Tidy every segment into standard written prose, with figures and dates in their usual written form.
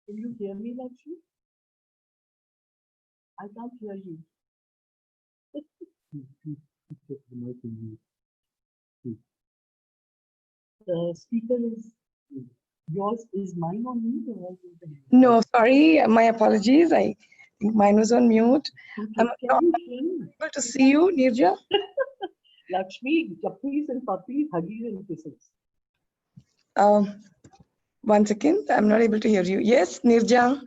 Can you hear me, Lakshmi? I can't hear you. Put the mic in mute. The speaker is yours. Is mine on mute or is it? No, sorry, my apologies. I think mine was on mute. I'm Can not you hear me? able to see you, Nirja. Lakshmi, puppies and puppies, huggies and kisses. Um, 1 second, I'm not able to hear you. Yes, Nirja.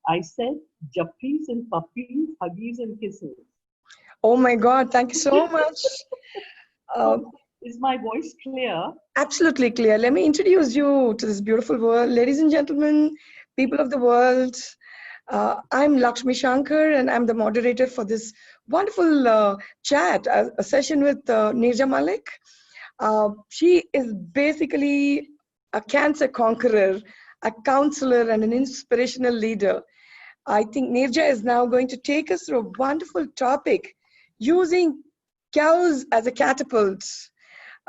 I said jappies and puppies, huggies and kisses. Oh my God, thank you so much. Um, Is my voice clear? Absolutely clear. Let me introduce you to this beautiful world. Ladies and gentlemen, people of the world, I'm Lakshmi Shankar and I'm the moderator for this wonderful chat, a session with Nirja Malik. She is basically a cancer conqueror, a counselor, and an inspirational leader. I think Nirja is now going to take us through a wonderful topic using cows as a catapult.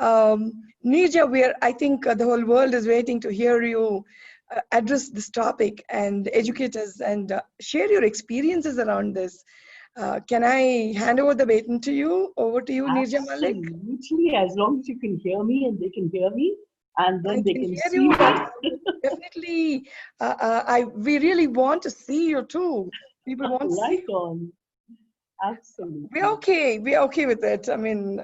Nirja, I think the whole world is waiting to hear you address this topic and educate us and share your experiences around this. Can I hand over the baton to you? Over to you, Nirja Malik. Absolutely, as long as you can hear me and they can hear me, and I then they can can hear see you, but me. definitely, we really want to see you too. People want to see Right you. on. We're Absolutely. okay. We're okay with it. I mean,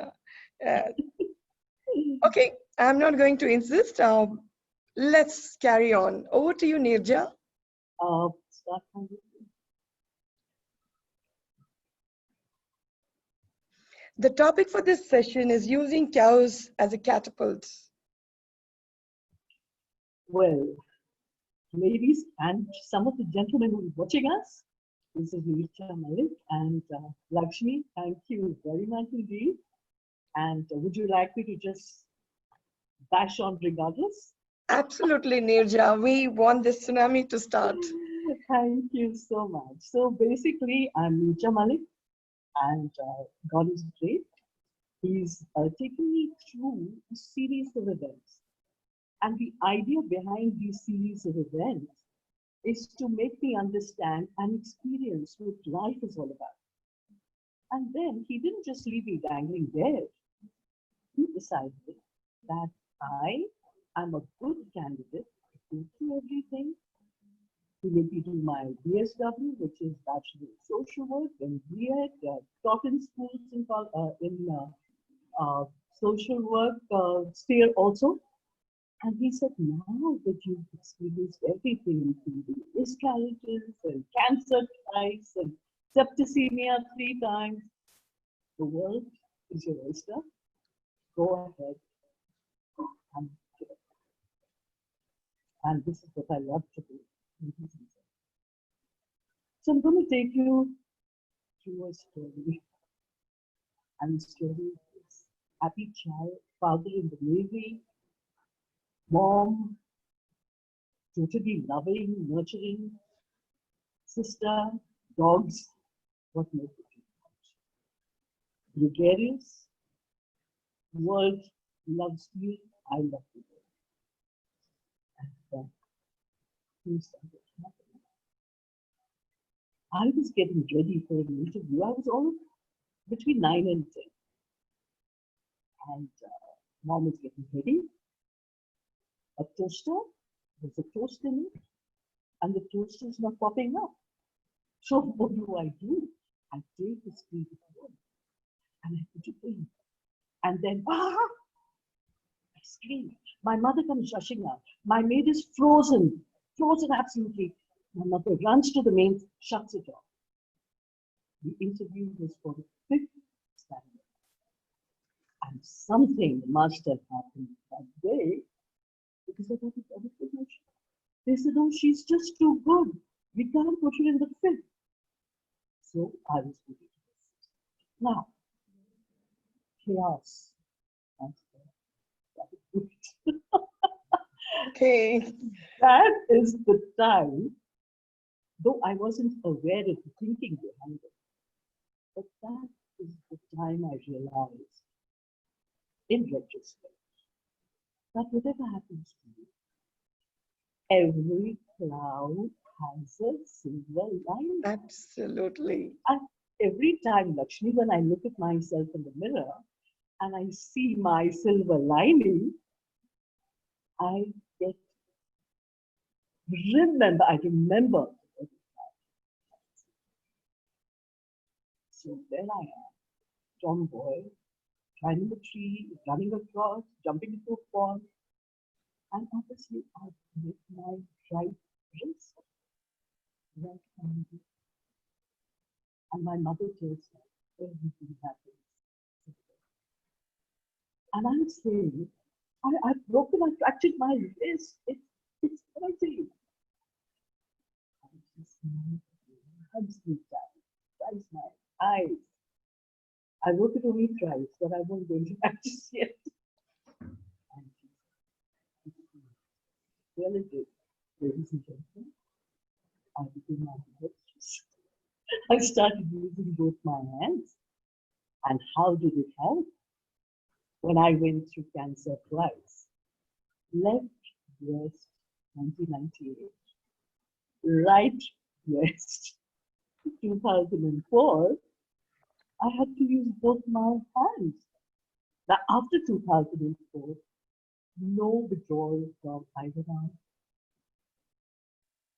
okay, I'm not going to insist. Let's carry on. Over to you, Nirja. Start from the- The topic for this session is using cows as a catapult. Well, ladies and some of the gentlemen who are watching us, this is Nisha Malik and Lakshmi. Thank you very much indeed. And would you like me to just bash on regardless? Absolutely, Nirja. We want this tsunami to start. Thank you so much. So basically, I'm Nisha Malik, and God is great. He's taken me through a series of events. And the idea behind these series of events is to make me understand and experience what life is all about. And then he didn't just leave me dangling there. He decided that I am a good candidate to go through everything. He made me do my BSW, which is Bachelor of Social Work, and B.Ed, taught in schools in social work sphere also. And he said, now that you've experienced everything, including miscarriages and cancer twice and septicemia 3 times, the world is your oyster. Go ahead and give it. And this is what I love to do. So I'm going to take you through a story. And the story is happy child, father in the Navy, mom, totally loving, nurturing, sister, dogs, what more could you want? Gregarious, world loves me, I love the world. And then things started happening. I was getting ready for an interview. I was all between 9 and 10. And mom was getting ready. A toaster, there's a toast in it, and the toaster is not popping up. So what do? I take the speed of one and I put it in. And then, I scream. My mother comes rushing out. My maid is frozen, frozen absolutely. My mother runs to the maid, shuts it off. The interview was for the 5th standard. And something must have happened that day because I got a promotion. They said, oh, she's just too good. We can't put her in the 5th. So I was put into the 6th. Now, chaos. Okay. That is the time, though I wasn't aware of the thinking behind it, but that is the time I realized, in retrospect, that whatever happens to you, Every cloud has a silver lining. Absolutely. And every time, Lakshmi, when I look at myself in the mirror and I see my silver lining, I get I remember. So there I am, tomboy, climbing a tree, running across, jumping into a pond, and obviously I break my right wrist, right hand, and my mother tells me everything happens. And I'm saying, I've broken, I fractured my wrist. It's crazy. I just hugs me down, dries my eyes. I wrote it only twice, but I won't go into that just yet. And really did, ladies and gentlemen. I became my mistress. I started using both my hands. And how did it help? When I went through cancer twice, left breast 1998, right breast 2004, I had to use both my hands. Now, after 2004, no withdrawal from either arm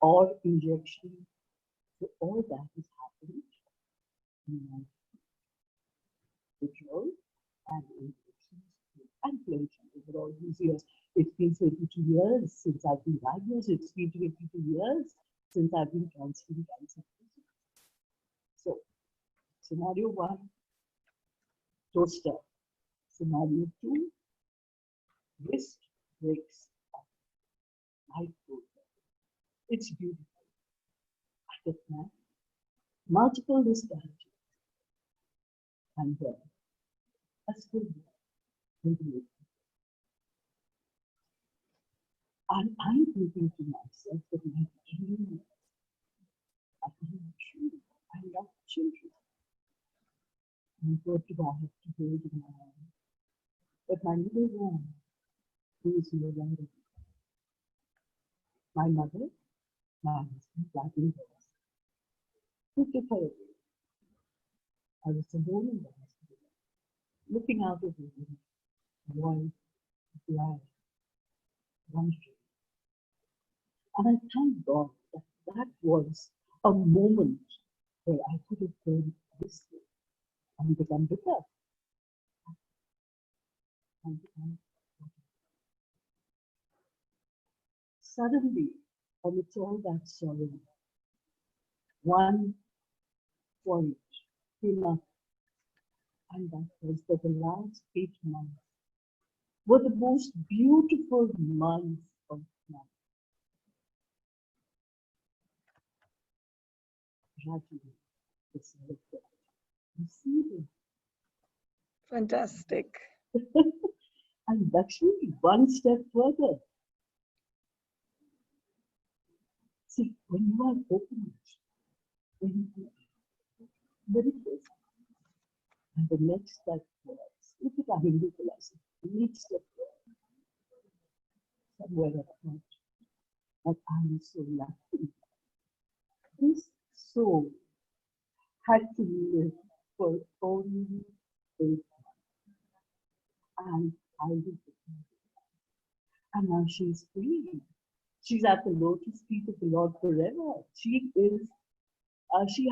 or injection. So all that is happening in my withdrawal and injections and prevention over all these years. It's been 22 years since I've been diagnosed. It's been 22 years since I've been counseling cancer patients. So, scenario one, toaster. Scenario two, wrist breaks up. My toaster. It's beautiful. I get mad. Multiple wrist damages. And then a still more. And I'm thinking to myself that my dream, I love children. And what do I have to hold in my hand? But my little one, who is no longer my mother, my husband, black and girls, who took her away. I was alone in the hospital, looking out of the window, white, black, wondering. And I thank God that that was a moment where I could have turned this way and become better. And suddenly, amidst all that sorrow, one point came up, and that was that the last 8 months were the most beautiful months of my life. Gradually, the self-worth receded. Fantastic. And actually, one step further. See, when you are open, when you meditate, and the next step was, look at our Hindu philosophy, the next step was somewhere I thought that I am so lucky. This soul had to live for only 8 months, and I was with. And now she's free. She's at the lotus feet of the Lord forever. She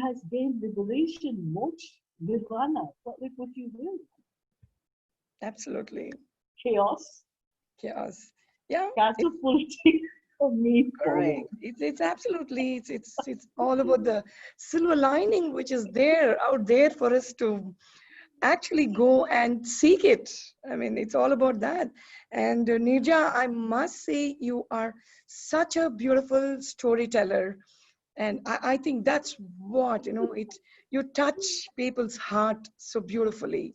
has gained liberation, moksha, nirvana, call it what you will. Absolutely. Chaos, Yes. Yeah. catapulting for me Correct. forward. It's absolutely it's all about the silver lining which is there out there for us to actually go and seek it. I mean, it's all about that. And Nirja, I must say you are such a beautiful storyteller. And I think that's what, you touch people's heart so beautifully.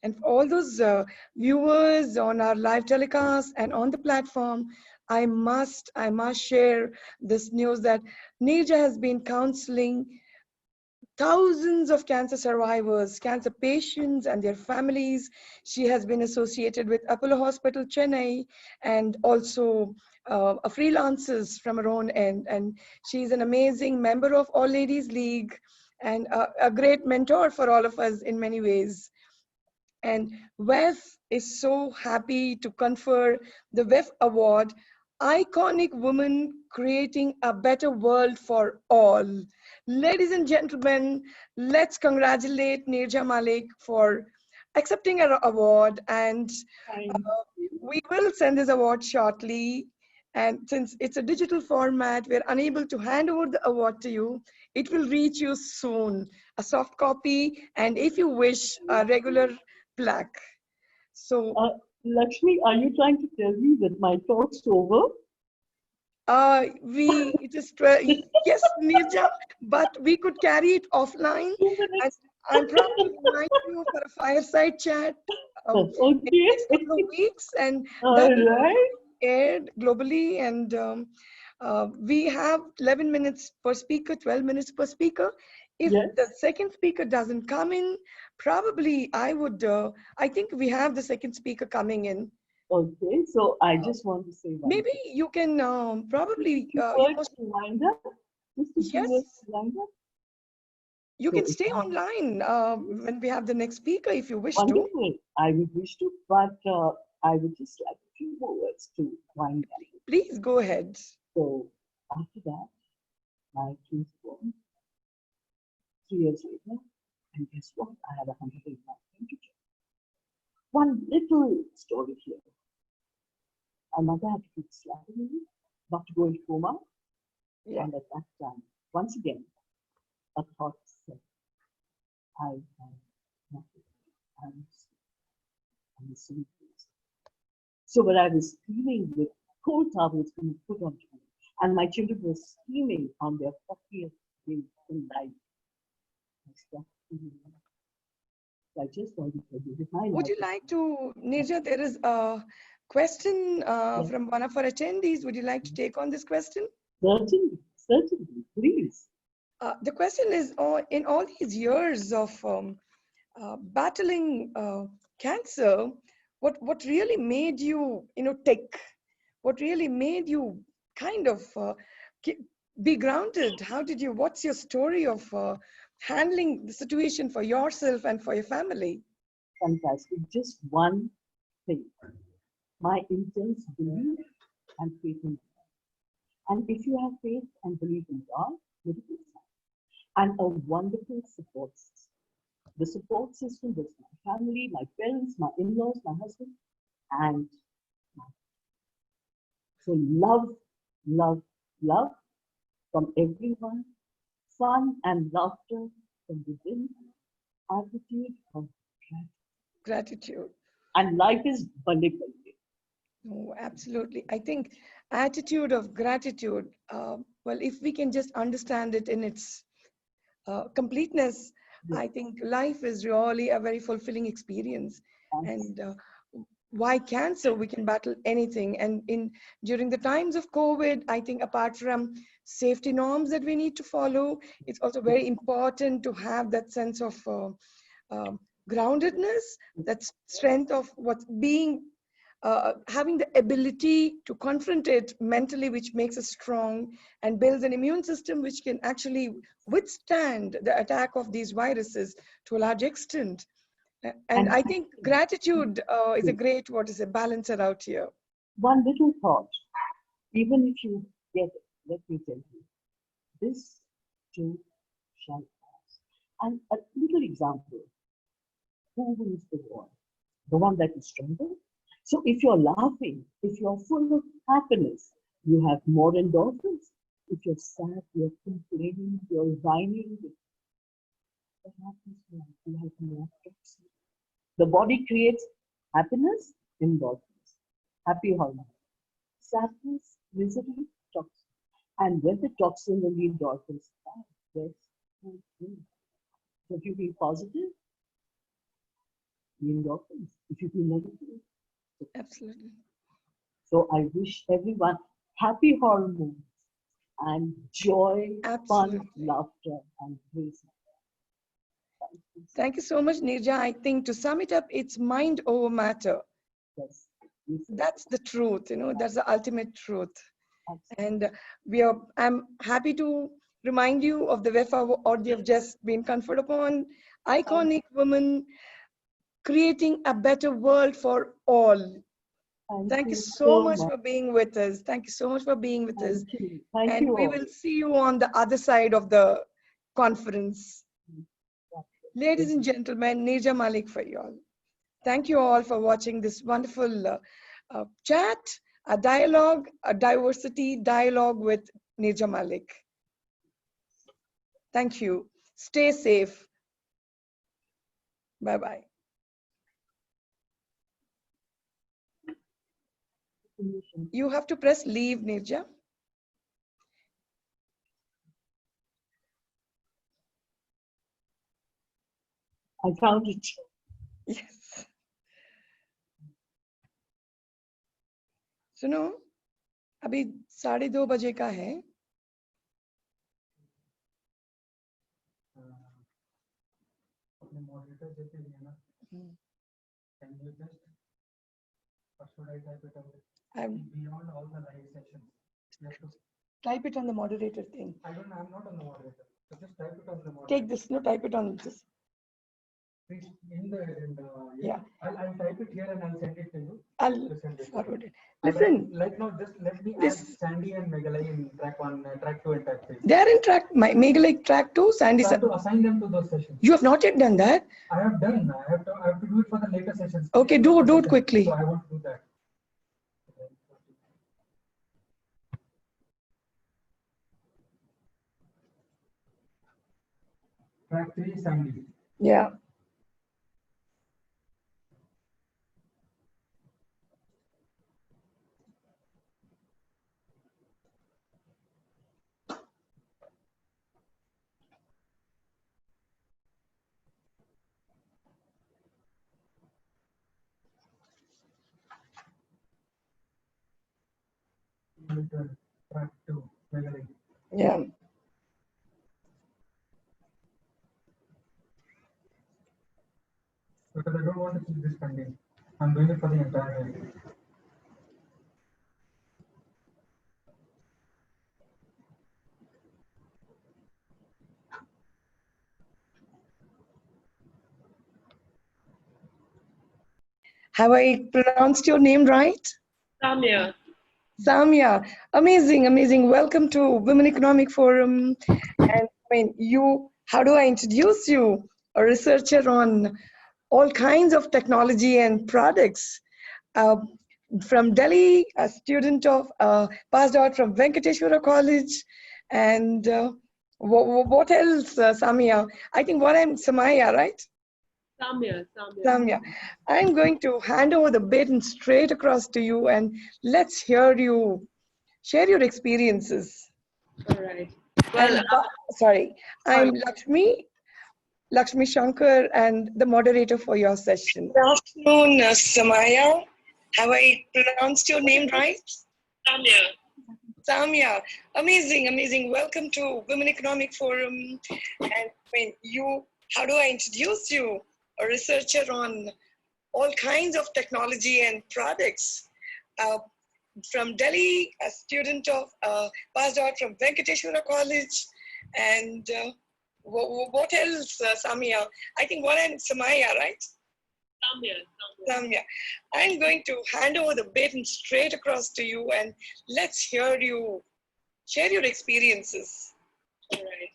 And for all those viewers on our live telecast and on the platform, I must share this news that Nirja has been counseling thousands of cancer survivors, cancer patients, and their families. She has been associated with Apollo Hospital, Chennai, and also a freelancers from her own end. And she's an amazing member of All Ladies League and a great mentor for all of us in many ways. And WEF is so happy to confer the WEF Award, Iconic Woman Creating a Better World for All. Ladies and gentlemen, let's congratulate Nirja Malik for accepting our award. And Thank you. we will send this award shortly. And since it's a digital format, we're unable to hand over the award to you. It will reach you soon, a soft copy, and if you wish, a regular plaque. So, Lakshmi, are you trying to tell me that my talk's over? it is 12, yes, Nirja, but we could carry it offline. 2 minutes. And I'm probably invite you for a fireside chat in the Okay. next couple of weeks, and All that will right. be aired globally. And we have 11 minutes per speaker, 12 minutes per speaker. If Yes. the second speaker doesn't come in, probably I think we have the second speaker coming in. Okay. So I just want to say one Maybe thing. you can probably, Two you words must, to wind up. Just a few yes, words to wind up. you So can if stay I online when we have the next speaker if you wish to. wonderful, I would wish to, but I would just like a few more words to wind up. Please go ahead. So after that, my twins were born 3 years later, and guess what? I had 108 temperature. One little story here. My mother had to keep slapping me, not to go into coma, Yeah. and at that time, once again, a thought said, I am nothing. I'm a silly place. So when I was screaming with cold towels being put onto me, and my children were screaming on their 40th day in life, I stopped feeling it. I just want to tell you that my Would life you like to, Nirja, there is a question is from one of our attendees. Would you like to take on this question? certainly, certainly, please. The question is, in all these years of battling cancer, what really made you, tick? What really made you kind of be grounded? What's your story of handling the situation for yourself and for your family? Fantastic. Just one thing. My intense belief and faith in God. And if you have faith and belief in God, beautiful sign. And a wonderful support system. The support system was my family, my parents, my in-laws, my husband, and my so love, love, love from everyone, fun and laughter from within, attitude of gratitude. Gratitude. And life is balik. Oh, absolutely. I think attitude of gratitude. Well, if we can just understand it in its completeness, Yes. I think life is really a very fulfilling experience. And why cancer? We can battle anything. And during the times of COVID, I think apart from safety norms that we need to follow, it's also very important to have that sense of groundedness, that strength of what's being having the ability to confront it mentally, which makes us strong and builds an immune system which can actually withstand the attack of these viruses to a large extent. And I think gratitude is a great, balancer out here. One little thought, even if you get it, let me tell you, this too shall pass. And a little example, who wins the war? The one that is stronger? So if you're laughing, if you're full of happiness, you have more endorphins. If you're sad, you're complaining, you're whining, what happens now? You have more toxins. The body creates happiness, endorphins, happy hormone. Sadness, misery, toxin. And when the toxin and the endorphins are, yes, okay. So if you feel positive, the endorphins. If you feel negative, Absolutely. so I wish everyone happy hormones and joy, Absolutely. fun, laughter, and grace. Thank you so much, Nirja. I think to sum it up, it's mind over matter. Yes. That's the truth, you know, that's the ultimate truth. Absolutely. And I'm happy to remind you of the WEF award you have just been conferred upon. Iconic woman creating a better world for all. Thank you so much for being with us. Thank you so much for being with us. Thank you. Thank And you we all. will see you on the other side of the conference. Ladies and gentlemen, Nirja Malik for you all. Thank you all for watching this wonderful chat, a dialogue, a diversity dialogue with Nirja Malik. Thank you. Stay safe. Bye-bye. You have to press leave, Nirja. I found it. Yes. सुनो, अभी 2:30 बजे का है. अपने moderator देते हैं ना. Can you just, or should I type it on beyond all the live sessions? You have to Type it on the moderator thing. I'm not on the moderator. So just type it on the moderator. Take this, no, type it on this. Please, in the Yeah. I'll type it here and I'll send it to you. I'll send it. forward it. Listen. Like no, just let me This- add Sandy and Megalai in track 1, track 2 and track 3. They are in track, Megalike track 2, Sandy. So I have to assign them to those sessions. You have not yet done that? I have done. I have to do it for the later sessions. Okay, do it quickly. So I want to do that. Track 3, Sandy. Yeah. Track 2, Megalai. Yeah. Because I don't want to keep this pending. I'm doing it for the entire day. Have I pronounced your name right? Samya. Samya, amazing, amazing. Welcome to Women Economic Forum. And how do I introduce you? A researcher on all kinds of technology and products. From Delhi, a student of, passed out from Venkateshwara College. And what else, Samya? I think Samaya, right? Samya. Samya, I'm going to hand over the baton straight across to you and let's hear you share your experiences. All right. Well, I'm Lakshmi Shankar, and the moderator for your session. Good afternoon, Samaya. Have I pronounced your name right? Samya. Samya, amazing, amazing. Welcome to Women Economic Forum. And how do I introduce you? A researcher on all kinds of technology and products. From Delhi, a student of, passed out from Venkateshwara College. And what else, Samya? I think Samaya, right? Samya. I'm going to hand over the baton straight across to you and let's hear you share your experiences. All right.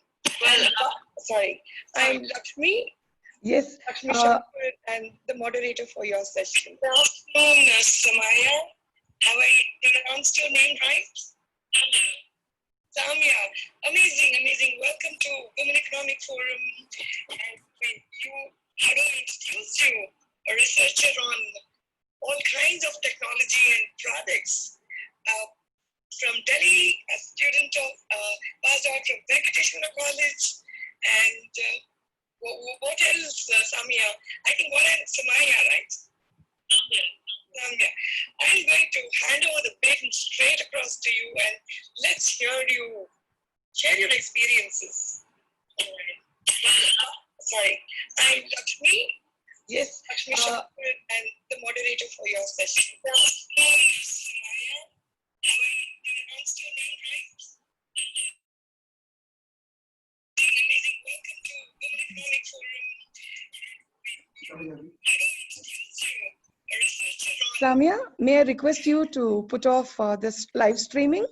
Well, I'm Lakshmi. Yes, Lakshmi Shankar, and the moderator for your session. Good afternoon, Samaya. Have I pronounced your name right? Samya, amazing, amazing. Welcome to Women Economic Forum. And how do I introduce you? A researcher on all kinds of technology and products. From Delhi, a student of, passed out from Venkateshwara College. And what else, Samya? I think Samaya, right? Samya. I'm going to hand over the baton straight across to you and let's hear you share your experiences. All right. Sorry, I'm Lakshmi. Yes. Lakshmi Shankar, I'm the moderator for your session. Samia, may I request you to put off this live streaming?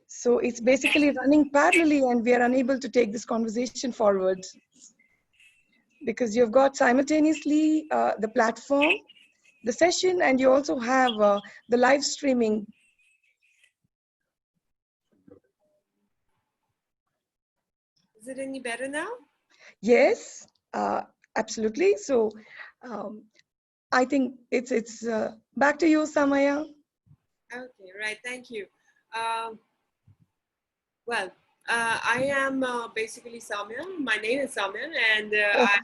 So it's basically running parallelly and we are unable to take this conversation forward because you've got simultaneously the platform, the session, and you also have the live streaming. Is it any better now? Yes, absolutely. So I think it's back to you, Samaya. Okay, right. Thank you. Well, I am basically Samya. My name is Samya, and I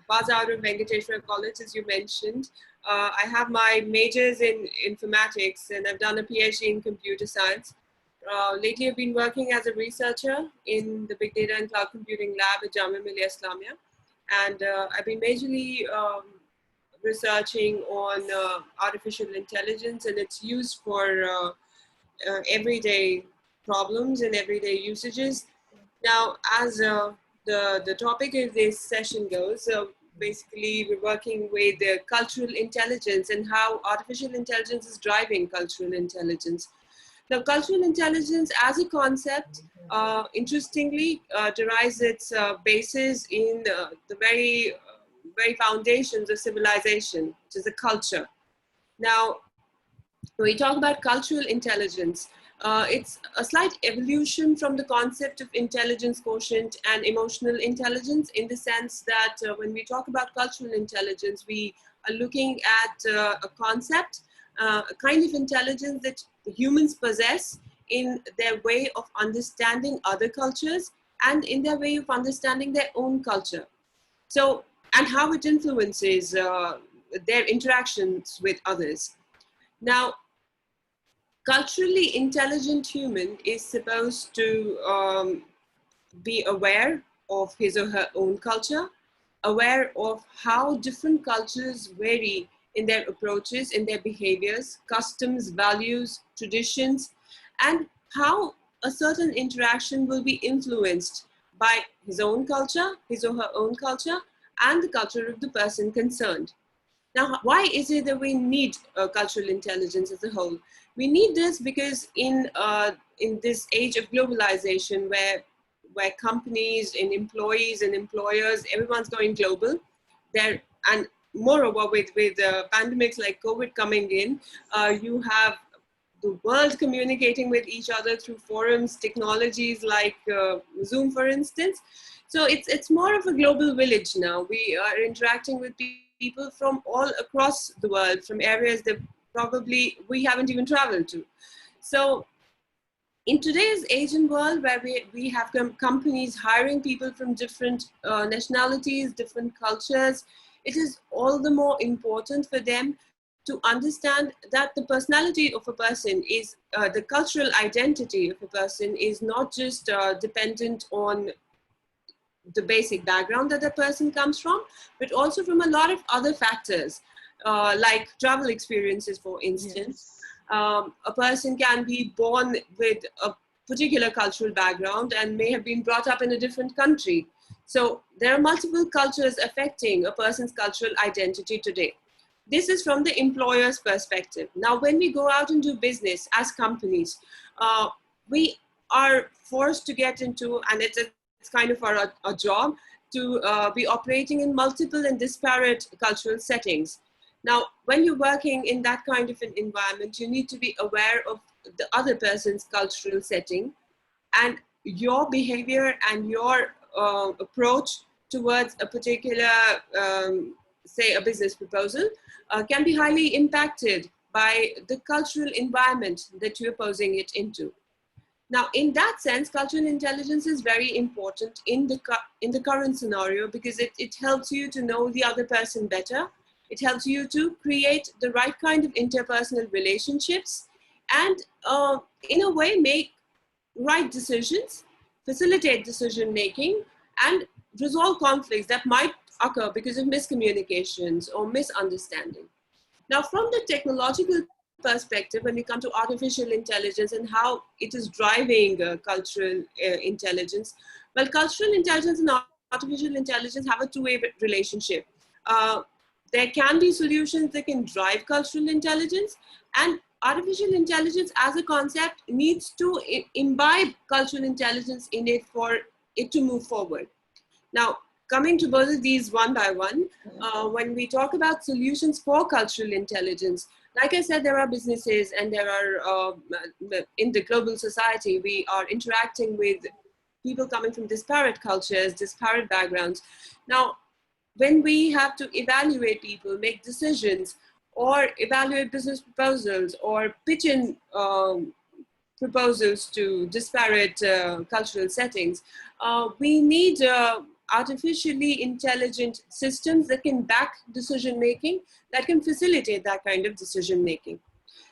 was out of Venkateshwara College, as you mentioned. I have my majors in informatics, and I've done a PhD in computer science. Lately, I've been working as a researcher in the Big Data and Cloud Computing Lab at Jamia Millia Islamia, and I've been majorly researching on artificial intelligence and its use for everyday problems and everyday usages. Now, as the topic of this session goes, basically we're working with cultural intelligence and how artificial intelligence is driving cultural intelligence. Now, cultural intelligence as a concept, interestingly, derives its basis in the very foundations of civilization, which is the culture. Now, when we talk about cultural intelligence, it's a slight evolution from the concept of intelligence quotient and emotional intelligence, in the sense that when we talk about cultural intelligence, we are looking at a concept, a kind of intelligence that humans possess in their way of understanding other cultures and in their way of understanding their own culture. So, and how it influences their interactions with others. Now, culturally intelligent human is supposed to be aware of his or her own culture, aware of how different cultures vary in their approaches, in their behaviors, customs, values, traditions, and how a certain interaction will be influenced by his own culture, his or her own culture, and the culture of the person concerned. Now, why is it that we need cultural intelligence as a whole? We need this because in this age of globalization, where companies and employees and employers, everyone's going global, and moreover with pandemics like COVID coming in, you have the world communicating with each other through forums, technologies like Zoom, for instance. So it's more of a global village now. We are interacting with people from all across the world, from areas that probably we haven't even traveled to. So in today's Asian world, where we have companies hiring people from different nationalities, different cultures, it is all the more important for them to understand that the personality of a person is, the cultural identity of a person is not just dependent on the basic background that the person comes from, but also from a lot of other factors, like travel experiences, for instance. Yes. A person can be born with a particular cultural background and may have been brought up in a different country. So there are multiple cultures affecting a person's cultural identity today. This is from the employer's perspective. Now, when we go out and do business as companies, we are forced to get into, and it's kind of our job, to be operating in multiple and disparate cultural settings. Now, when you're working in that kind of an environment, you need to be aware of the other person's cultural setting, and your behavior and your approach towards a particular, say, a business proposal can be highly impacted by the cultural environment that you're posing it into. Now, in that sense, cultural intelligence is very important in the current scenario, because it helps you to know the other person better. It helps you to create the right kind of interpersonal relationships and in a way make right decisions, facilitate decision making, and resolve conflicts that might occur because of miscommunications or misunderstanding. Now, from the technological perspective, when we come to artificial intelligence and how it is driving cultural intelligence, well, cultural intelligence and artificial intelligence have a two-way relationship. There can be solutions that can drive cultural intelligence, and artificial intelligence as a concept needs to imbibe cultural intelligence in it for it to move forward. Now, coming to both of these one by one, when we talk about solutions for cultural intelligence, like I said, there are businesses and there are, in the global society, we are interacting with people coming from disparate cultures, disparate backgrounds. Now, when we have to evaluate people, make decisions, or evaluate business proposals, or pitch in proposals to disparate cultural settings, we need artificially intelligent systems that can back decision making, that can facilitate that kind of decision making.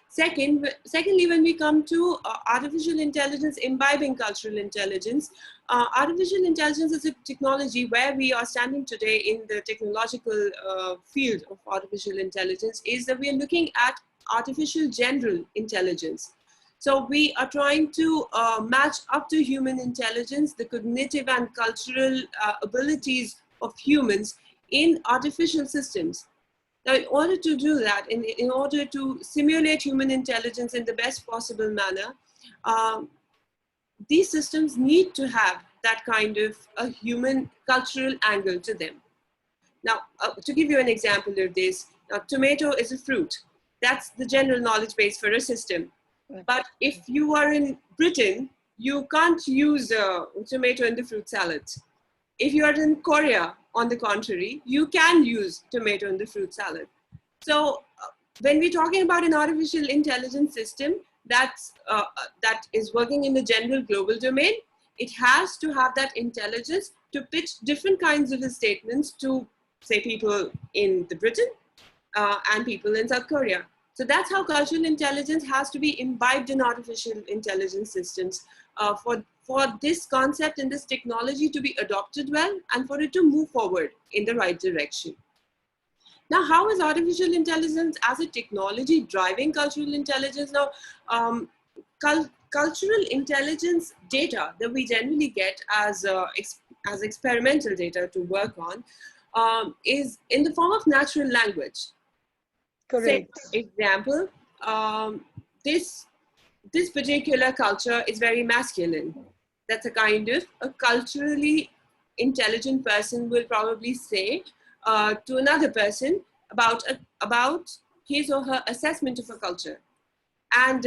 Secondly, when we come to artificial intelligence imbibing cultural intelligence, artificial intelligence is a technology where we are standing today in the technological field of artificial intelligence, is that we are looking at artificial general intelligence. So we are trying to match up to human intelligence, the cognitive and cultural abilities of humans in artificial systems. Now, in order to do that, in order to simulate human intelligence in the best possible manner, these systems need to have that kind of a human cultural angle to them. Now, to give you an example of this, now, tomato is a fruit. That's the general knowledge base for a system. But if you are in Britain, you can't use tomato in the fruit salad. If you are in Korea, on the contrary, you can use tomato in the fruit salad. So when we're talking about an artificial intelligence system that is working in the general global domain, it has to have that intelligence to pitch different kinds of statements to, say, people in the Britain and people in South Korea. So that's how cultural intelligence has to be imbibed in artificial intelligence systems for this concept and this technology to be adopted well and for it to move forward in the right direction. Now, how is artificial intelligence as a technology driving cultural intelligence? Now, cultural intelligence data that we generally get as experimental data to work on is in the form of natural language. Correct. Say, for example, this particular culture is very masculine. That's a kind of a culturally intelligent person will probably say to another person about his or her assessment of a culture. And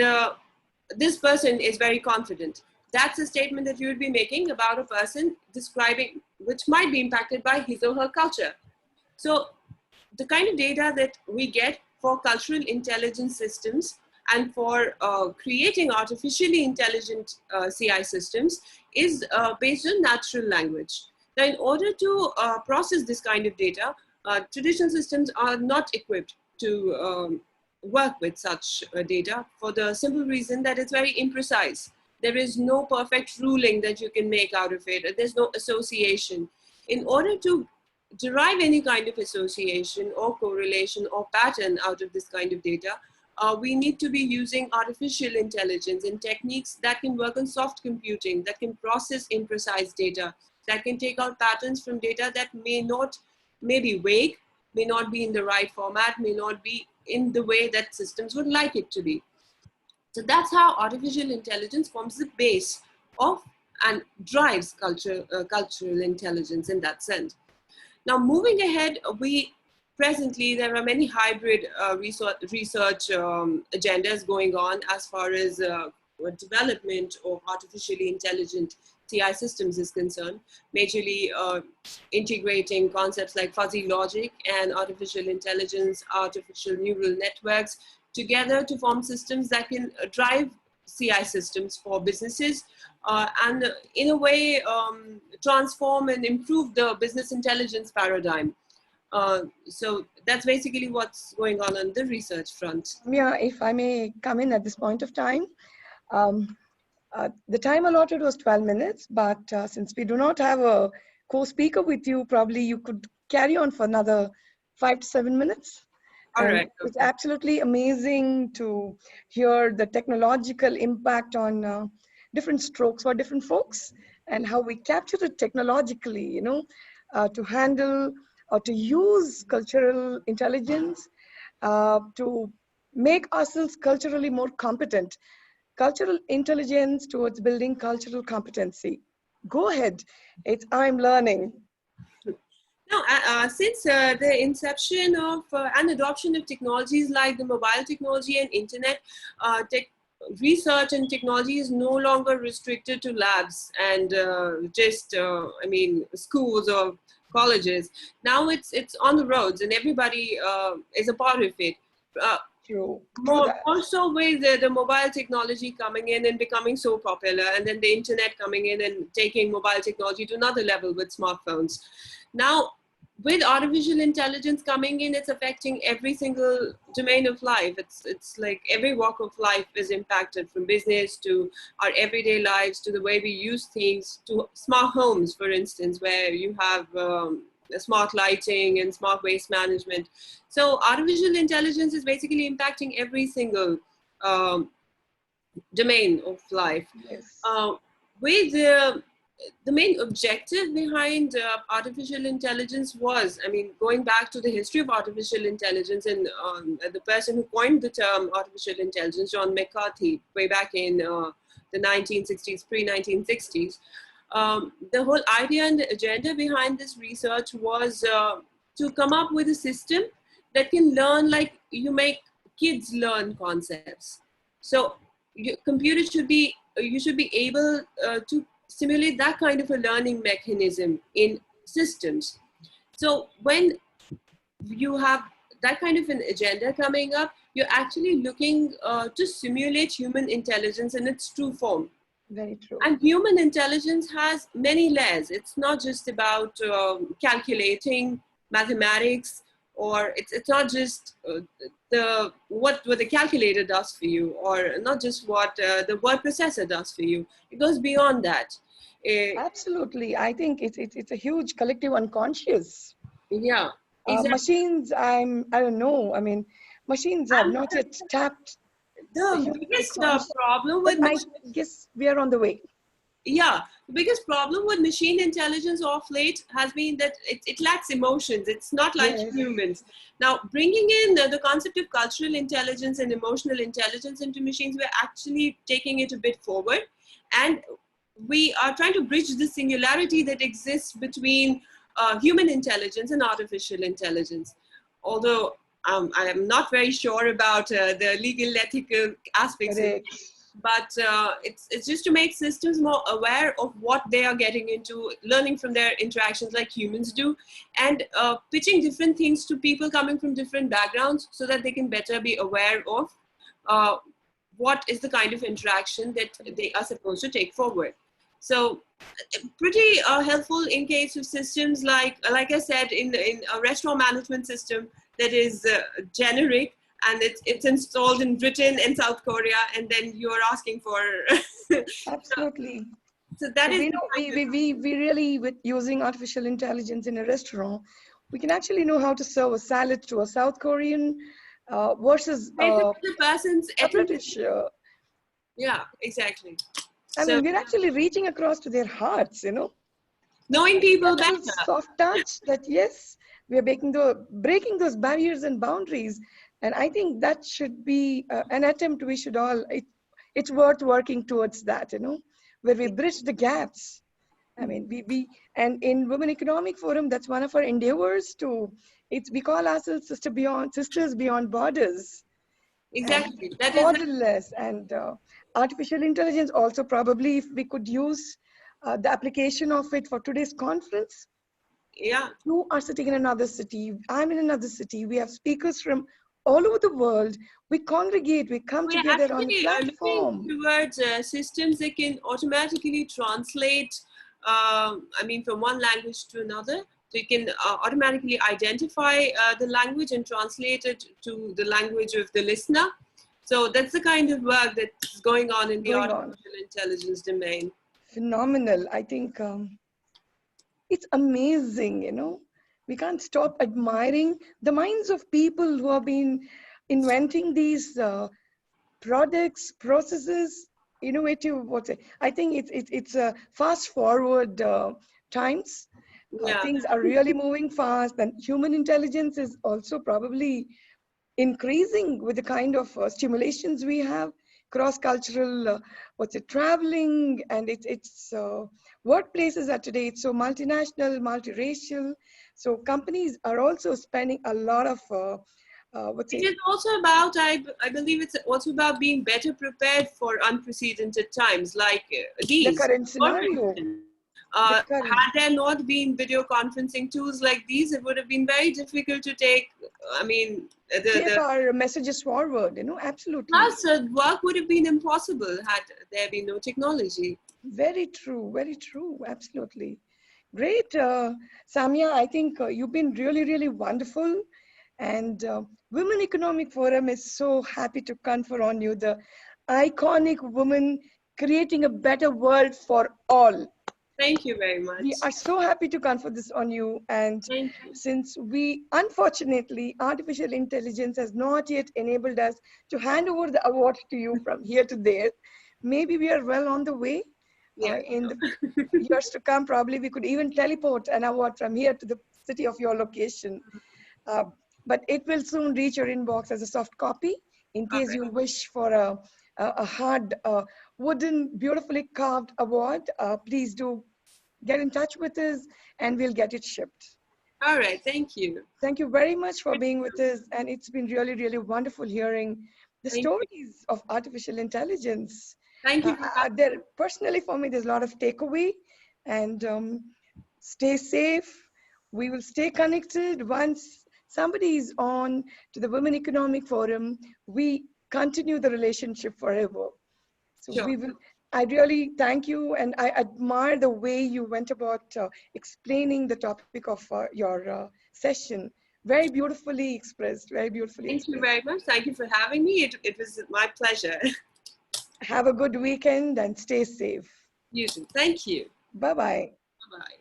this person is very confident. That's a statement that you would be making about a person describing, which might be impacted by his or her culture. So the kind of data that we get for cultural intelligence systems and for creating artificially intelligent CI systems is based on natural language. Now, in order to process this kind of data, traditional systems are not equipped to work with such data for the simple reason that it's very imprecise. There is no perfect ruling that you can make out of it. There's no association. In order to derive any kind of association or correlation or pattern out of this kind of data, we need to be using artificial intelligence and techniques that can work on soft computing, that can process imprecise data, that can take out patterns from data that may be vague, may not be in the right format, may not be in the way that systems would like it to be. So that's how artificial intelligence forms the base of and drives cultural intelligence in that sense. Now, moving ahead, presently there are many hybrid research agendas going on as far as development of artificially intelligent CI systems is concerned, majorly integrating concepts like fuzzy logic and artificial intelligence, artificial neural networks together to form systems that can drive CI systems for businesses and in a way transform and improve the business intelligence paradigm. So that's basically what's going on the research front. Yeah, if I may come in at this point of time. The time allotted was 12 minutes, but since we do not have a co-speaker with you, probably you could carry on for another 5 to 7 minutes. All And right. it's absolutely amazing to hear the technological impact on different strokes for different folks and how we capture it technologically, to handle or to use cultural intelligence to make ourselves culturally more competent. Cultural intelligence towards building cultural competency. Go ahead. I'm learning. Now, since the inception of and adoption of technologies like the mobile technology and internet, research and technology is no longer restricted to labs and schools or colleges. Now it's on the roads, and everybody is a part of it. True. More so with the mobile technology coming in and becoming so popular, and then the internet coming in and taking mobile technology to another level with smartphones. Now, with artificial intelligence coming in, it's affecting every single domain of life. It's like every walk of life is impacted, from business to our everyday lives to the way we use things, to smart homes, for instance, where you have smart lighting and smart waste management. So artificial intelligence is basically impacting every single domain of life. Yes. With the main objective behind artificial intelligence was, going back to the history of artificial intelligence, and the person who coined the term artificial intelligence, John McCarthy, way back in the 1960s, pre-1960s. The whole idea and the agenda behind this research was to come up with a system that can learn like you make kids learn concepts. So your computer you should be able to simulate that kind of a learning mechanism in systems. So when you have that kind of an agenda coming up, you're actually looking to simulate human intelligence in its true form. Very true. And human intelligence has many layers. It's not just about calculating mathematics, or it's not just what the calculator does for you, or not just what the word processor does for you. It goes beyond that. Absolutely. I think it's a huge collective unconscious. Yeah, exactly. Machines, I don't know. Machines have not yet tapped the biggest problem with I guess we are on the way. Yeah, the biggest problem with machine intelligence of late has been that it lacks emotions. It's not like humans. Now, bringing in the concept of cultural intelligence and emotional intelligence into machines, we're actually taking it a bit forward. And we are trying to bridge the singularity that exists between human intelligence and artificial intelligence. Although I am not very sure about the legal, ethical aspects of it. But it's just to make systems more aware of what they are getting into, learning from their interactions like humans do, and pitching different things to people coming from different backgrounds so that they can better be aware of what is the kind of interaction that they are supposed to take forward. So pretty helpful in case of systems like I said, in a restaurant management system that is generic, and it's installed in Britain and South Korea, and then you're asking for absolutely. So that is we really, with using artificial intelligence in a restaurant, we can actually know how to serve a salad to a South Korean versus the person's a British. Yeah, exactly. We're actually reaching across to their hearts, knowing people better. Soft touch that yes, we are breaking those barriers and boundaries. And I think that should be an attempt we should all, it's worth working towards that, where we bridge the gaps. And in Women Economic Forum, that's one of our endeavors we call ourselves Sisters Beyond Borders. Exactly. That borderless. And artificial intelligence also, probably if we could use the application of it for today's conference. Yeah. You are sitting in another city. I'm in another city. We have speakers from all over the world. We congregate, we come together on a platform. Towards systems that can automatically translate, from one language to another. So you can automatically identify the language and translate it to the language of the listener. So that's the kind of work that's going on in the artificial intelligence domain. Phenomenal. I think it's amazing, you know. We can't stop admiring the minds of people who have been inventing these products, processes, innovative. I think it's a fast forward times. Yeah. Things are really moving fast, and human intelligence is also probably increasing with the kind of stimulations we have, cross-cultural, traveling, and it's workplaces are today, it's so multinational, multiracial. So companies are also spending a lot of, It is also about, I believe it's also about being better prepared for unprecedented times like the these. current scenario. Had there not been video conferencing tools like these, it would have been very difficult to take, I mean, Take our messages forward, absolutely. plus work would have been impossible had there been no technology. Very true, absolutely. Great, Samia, I think you've been really, really wonderful. And Women Economic Forum is so happy to confer on you the iconic woman creating a better world for all. Thank you very much. We are so happy to confer this on you. And since unfortunately, artificial intelligence has not yet enabled us to hand over the award to you from here to there, maybe we are well on the way. Yeah. In the years to come, probably we could even teleport an award from here to the city of your location. But it will soon reach your inbox as a soft copy in case you wish for a hard, wooden, beautifully carved award. Please do get in touch with us and we'll get it shipped. All right, thank you. Thank you very much for being with us. And it's been really, really wonderful hearing the stories of artificial intelligence. Thank you. Personally, for me, there's a lot of takeaway. And stay safe. We will stay connected. Once somebody is on to the Women Economic Forum, we continue the relationship forever. So we will. I really thank you, and I admire the way you went about explaining the topic of your session. Very beautifully expressed, very beautifully expressed. Thank you very much. Thank you for having me. It was my pleasure. Have a good weekend and stay safe. You too. Thank you. Bye-bye. Bye-bye.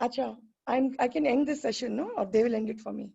Acha, I can end this session, no? Or they will end it for me.